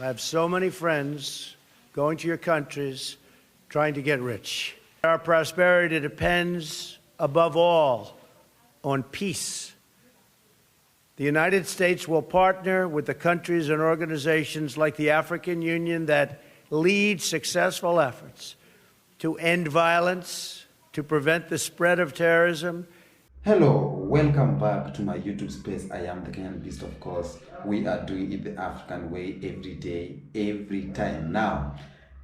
I have so many friends going to your countries trying to get rich. Our prosperity depends, above all, on peace. The United States will partner with the countries and organizations like the African Union that lead successful efforts to end violence, to prevent the spread of terrorism. Hello, welcome back to my YouTube space. I am the Kenyan Beast, of course. We are doing it the African way every day, every time. Now,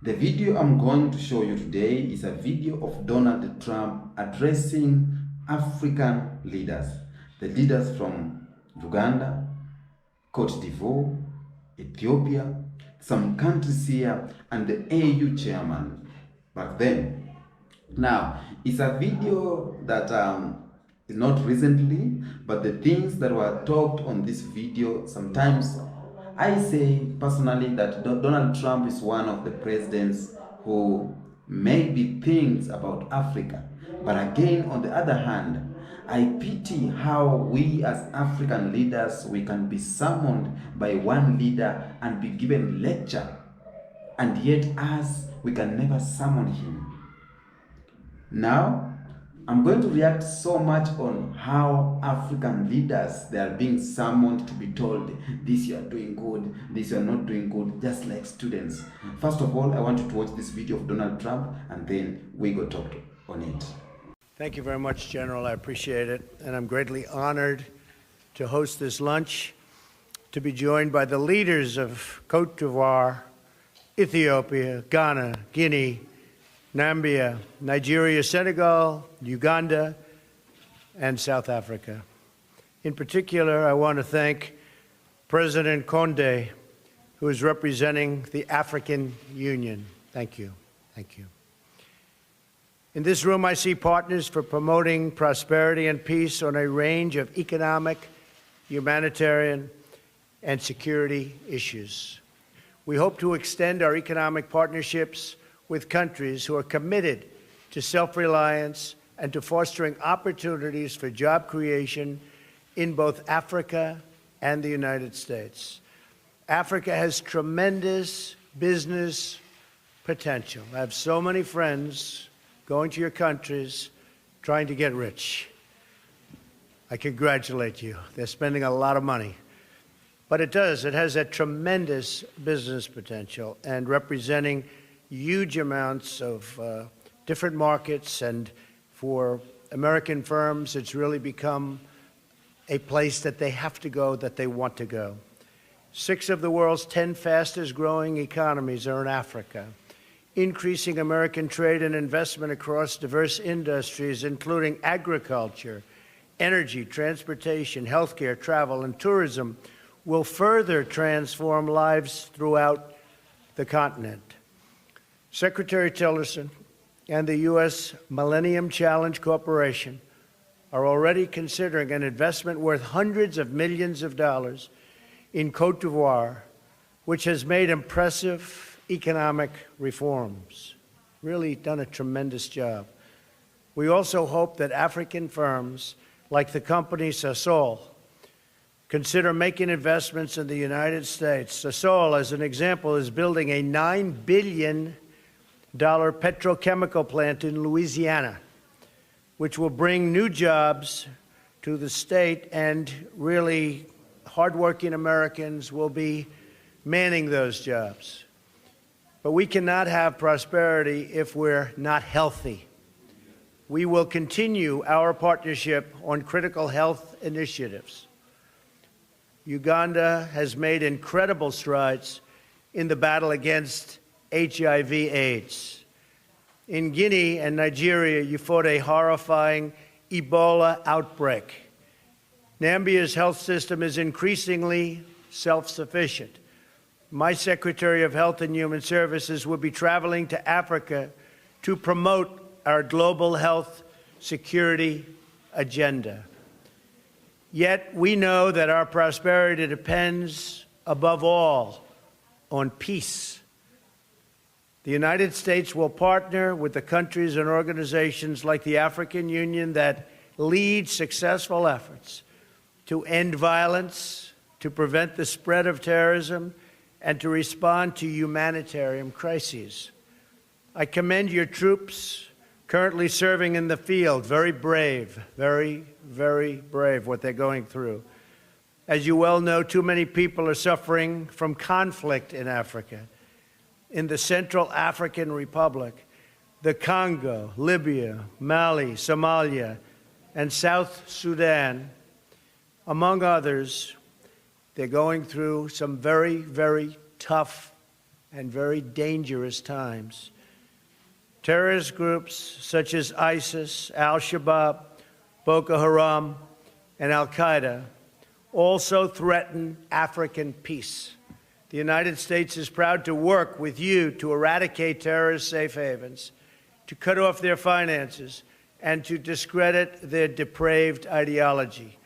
the video I'm going to show you today is a video of Donald Trump addressing African leaders. The leaders from Uganda, Cote d'Ivoire, Ethiopia, some countries here, and the AU chairman back then. Now, it's a video that not recently, but the things that were talked on this video, sometimes I say personally that Donald Trump is one of the presidents who maybe thinks about Africa. But again, on the other hand, I pity how we as African leaders, we can be summoned by one leader and be given lecture, and yet us, we can never summon him. Now, I'm going to react so much on how African leaders, they are being summoned to be told, this you are doing good, this you are not doing good, just like students. First of all, I want you to watch this video of Donald Trump, and then we go talk on it. Thank you very much, General. I appreciate it. And I'm greatly honored to host this lunch, to be joined by the leaders of Cote d'Ivoire, Ethiopia, Ghana, Guinea, Nambia, Nigeria, Senegal, Uganda, and South Africa. In particular, I want to thank President Condé, who is representing the African Union. Thank you. Thank you. In this room, I see partners for promoting prosperity and peace on a range of economic, humanitarian, and security issues. We hope to extend our economic partnerships with countries who are committed to self-reliance and to fostering opportunities for job creation in both Africa and the United States. Africa has tremendous business potential. I have so many friends going to your countries trying to get rich. I congratulate you. They're spending a lot of money. But it has a tremendous business potential and representing huge amounts of different markets, and for American firms, it's really become a place that they have to go, that they want to go. 6 of the world's 10 fastest growing economies are in Africa. Increasing American trade and investment across diverse industries, including agriculture, energy, transportation, healthcare, travel, and tourism, will further transform lives throughout the continent. Secretary Tillerson and the U.S. Millennium Challenge Corporation are already considering an investment worth hundreds of millions of dollars in Cote d'Ivoire, which has made impressive economic reforms, really done a tremendous job. We also hope that African firms like the company Sasol consider making investments in the United States. Sasol, as an example, is building a $9 billion petrochemical plant in Louisiana, which will bring new jobs to the state, and really hardworking Americans will be manning those jobs. But we cannot have prosperity if we're not healthy. We will continue our partnership on critical health initiatives. Uganda has made incredible strides in the battle against HIV/AIDS. In Guinea and Nigeria, you fought a horrifying Ebola outbreak. Nambia's health system is increasingly self-sufficient. My Secretary of Health and Human Services will be traveling to Africa to promote our global health security agenda. Yet we know that our prosperity depends, above all, on peace. The United States will partner with the countries and organizations like the African Union that lead successful efforts to end violence, to prevent the spread of terrorism, and to respond to humanitarian crises. I commend your troops currently serving in the field. Very brave, very, very brave what they're going through. As you well know, too many people are suffering from conflict in Africa. In the Central African Republic, the Congo, Libya, Mali, Somalia, and South Sudan, among others, they're going through some very, very tough and very dangerous times. Terrorist groups such as ISIS, Al-Shabaab, Boko Haram, and Al-Qaeda also threaten African peace. The United States is proud to work with you to eradicate terrorist safe havens, to cut off their finances, and to discredit their depraved ideology.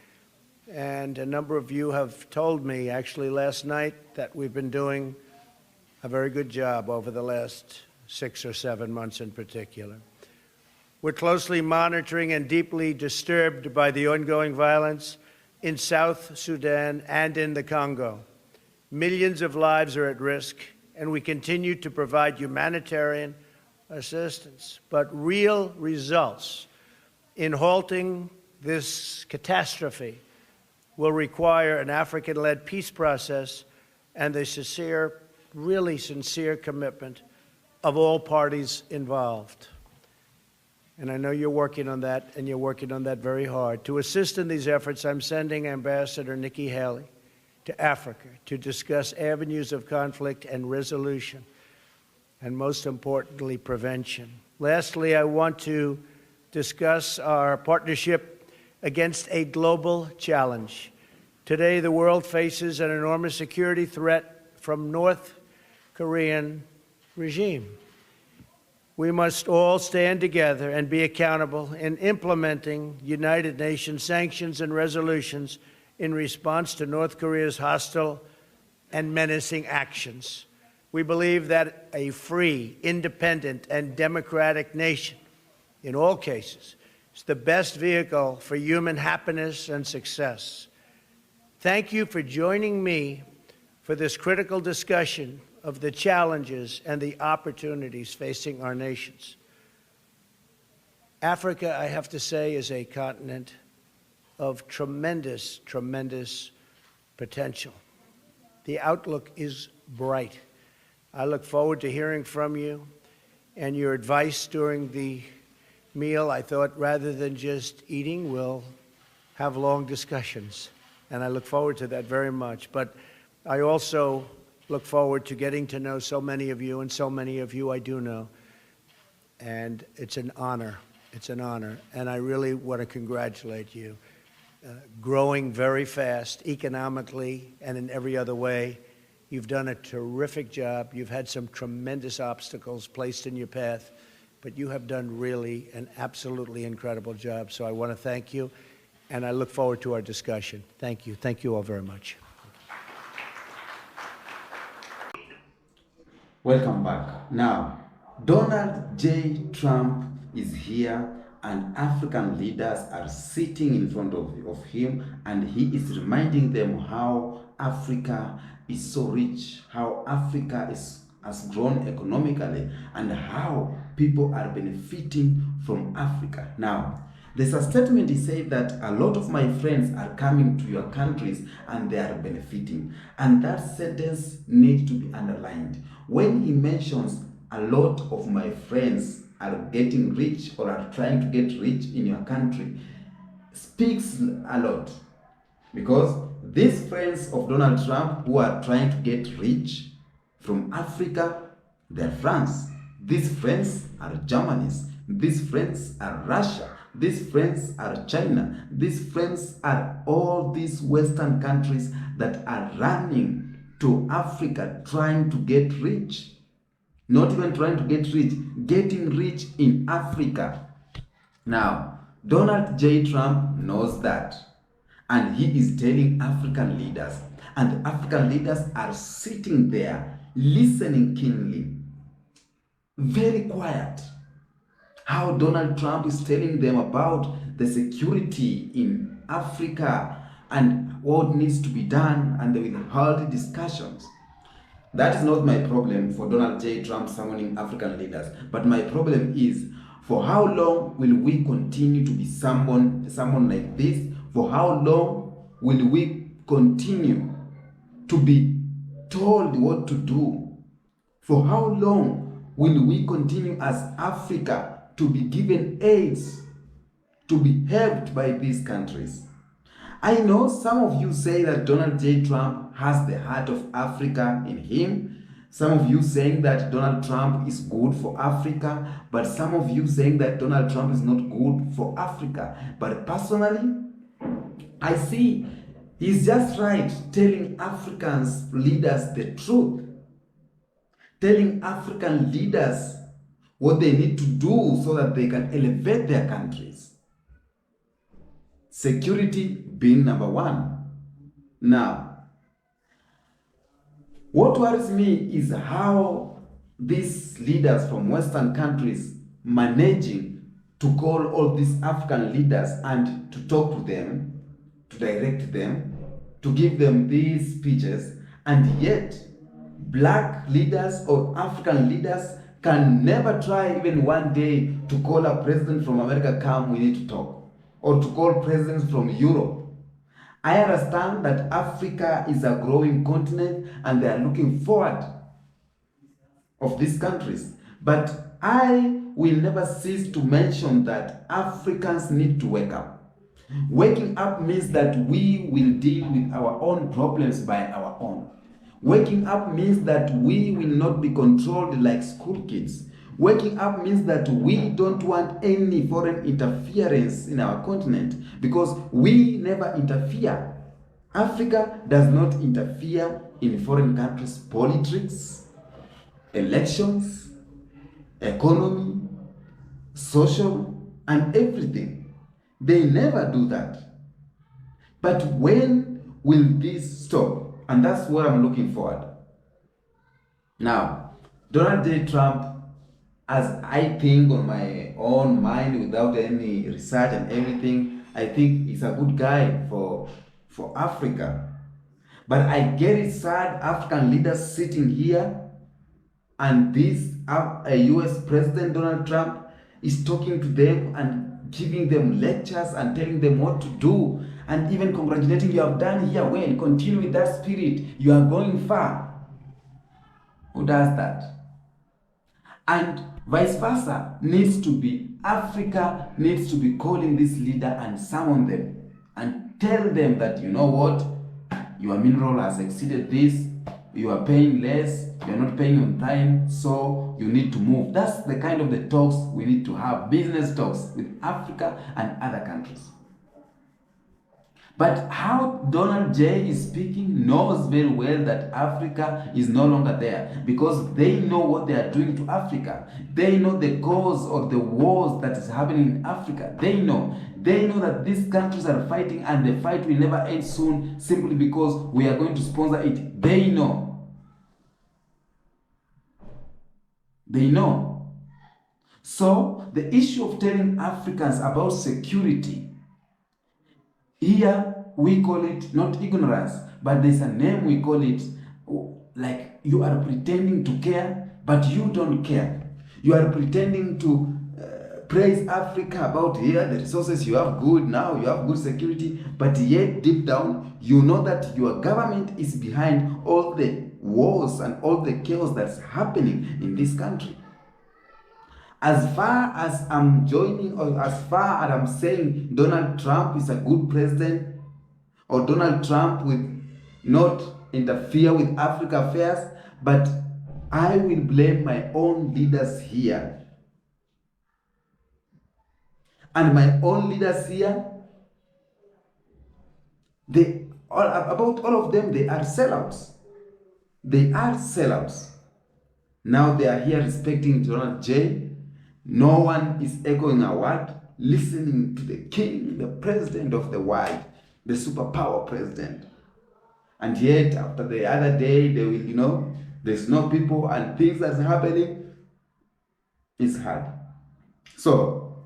And a number of you have told me, actually last night, that we've been doing a very good job over the last 6 or 7 months in particular. We're closely monitoring and deeply disturbed by the ongoing violence in South Sudan and in the Congo. Millions of lives are at risk, and we continue to provide humanitarian assistance. But real results in halting this catastrophe will require an African-led peace process and the sincere, really sincere commitment of all parties involved. And I know you're working on that, and you're working on that very hard. To assist in these efforts, I'm sending Ambassador Nikki Haley to Africa to discuss avenues of conflict and resolution, and most importantly, prevention. Lastly, I want to discuss our partnership against a global challenge. Today, the world faces an enormous security threat from North Korean regime. We must all stand together and be accountable in implementing United Nations sanctions and resolutions in response to North Korea's hostile and menacing actions. We believe that a free, independent, and democratic nation, in all cases, is the best vehicle for human happiness and success. Thank you for joining me for this critical discussion of the challenges and the opportunities facing our nations. Africa, I have to say, is a continent of tremendous, tremendous potential. The outlook is bright. I look forward to hearing from you and your advice during the meal. I thought rather than just eating, we'll have long discussions, and I look forward to that very much. But I also look forward to getting to know so many of you, and so many of you I do know. And it's an honor. It's an honor. And I really want to congratulate you. Growing very fast, economically and in every other way. You've done a terrific job. You've had some tremendous obstacles placed in your path, but you have done really an absolutely incredible job. So I want to thank you, and I look forward to our discussion. Thank you. Thank you all very much. Welcome back. Now, Donald J. Trump is here, and African leaders are sitting in front of him, and he is reminding them how Africa is so rich, how Africa has grown economically, and how people are benefiting from Africa. Now, there's a statement he said that a lot of my friends are coming to your countries and they are benefiting. And that sentence needs to be underlined. When he mentions a lot of my friends are getting rich or are trying to get rich in your country, speaks a lot. Because these friends of Donald Trump who are trying to get rich from Africa, they're France. These friends are Germany's. These friends are Russia. These friends are China. These friends are all these Western countries that are running to Africa trying to get rich. Not even trying to get rich, getting rich in Africa. Now, Donald J. Trump knows that. And he is telling African leaders. And the African leaders are sitting there, listening keenly. Very quiet. How Donald Trump is telling them about the security in Africa and what needs to be done, and they will hold discussions. That is not my problem for Donald J. Trump summoning African leaders. But my problem is, for how long will we continue to be someone like this? For how long will we continue to be told what to do? For how long will we continue as Africa to be given aids, to be helped by these countries? I know some of you say that Donald J. Trump has the heart of Africa in him. Some of you saying that Donald Trump is good for Africa, but some of you saying that Donald Trump is not good for Africa. But personally, I see he's just right telling Africans leaders the truth. Telling African leaders what they need to do so that they can elevate their countries. Security being number one. Now, what worries me is how these leaders from Western countries managing to call all these African leaders and to talk to them, to direct them, to give them these speeches, and yet black leaders or African leaders can never try even one day to call a president from America, come, we need to talk. Or to call presidents from Europe. I understand that Africa is a growing continent and they are looking forward of these countries. But I will never cease to mention that Africans need to wake up. Waking up means that we will deal with our own problems by our own. Waking up means that we will not be controlled like school kids. Waking up means that we don't want any foreign interference in our continent because we never interfere. Africa does not interfere in foreign countries' politics, elections, economy, social, and everything. They never do that. But when will this stop? And that's what I'm looking forward. Now, Donald J. Trump, as I think on my own mind without any research and everything, I think he's a good guy for Africa. But I get it sad African leaders sitting here and this US President Donald Trump is talking to them and giving them lectures and telling them what to do and even congratulating, you have done here well, continue with that spirit, you are going far. Who does that? And vice versa needs to be, Africa needs to be calling this leader and summon them and tell them that, you know what, your mineral has exceeded this, you are paying less, you're not paying on time, so you need to move. That's the kind of the talks we need to have, business talks with Africa and other countries. But how Donald J is speaking knows very well that Africa is no longer there because they know what they are doing to Africa. They know the cause of the wars that is happening in Africa. They know that these countries are fighting and the fight will never end soon simply because we are going to sponsor it. They know. They know. So the issue of telling Africans about security, here we call it not ignorance, but there's a name we call it, like you are pretending to care, but you don't care. You are pretending to praise Africa about here, the resources you have good now, you have good security, but yet deep down, you know that your government is behind all the wars and all the chaos that's happening in this country. As far as I'm joining, or as far as I'm saying Donald Trump is a good president, or Donald Trump will not interfere with Africa affairs, but I will blame my own leaders here. And my own leaders here, about all of them, they are sellouts. They are sellouts. Now they are here respecting Donald J. No one is echoing a word, listening to the king, the president of the world, the superpower president. And yet, after the other day, they will, there's no people and things that's happening. It's hard. So,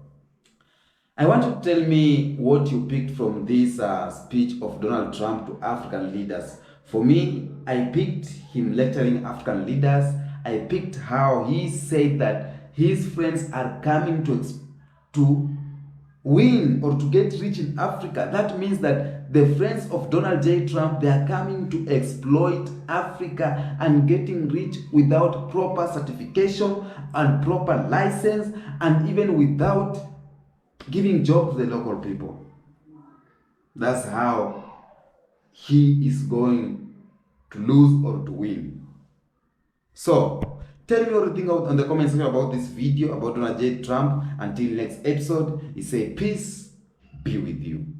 I want you to tell me what you picked from this speech of Donald Trump to African leaders For me, I picked him lecturing African leaders. I picked how he said that his friends are coming to win or to get rich in Africa. That means that the friends of Donald J. Trump, they are coming to exploit Africa and getting rich without proper certification and proper license, and even without giving jobs to the local people. That's how he is going to lose or to win. So, tell me what you think on the comment section about this video about Donald J. Trump. Until next episode, he say peace be with you.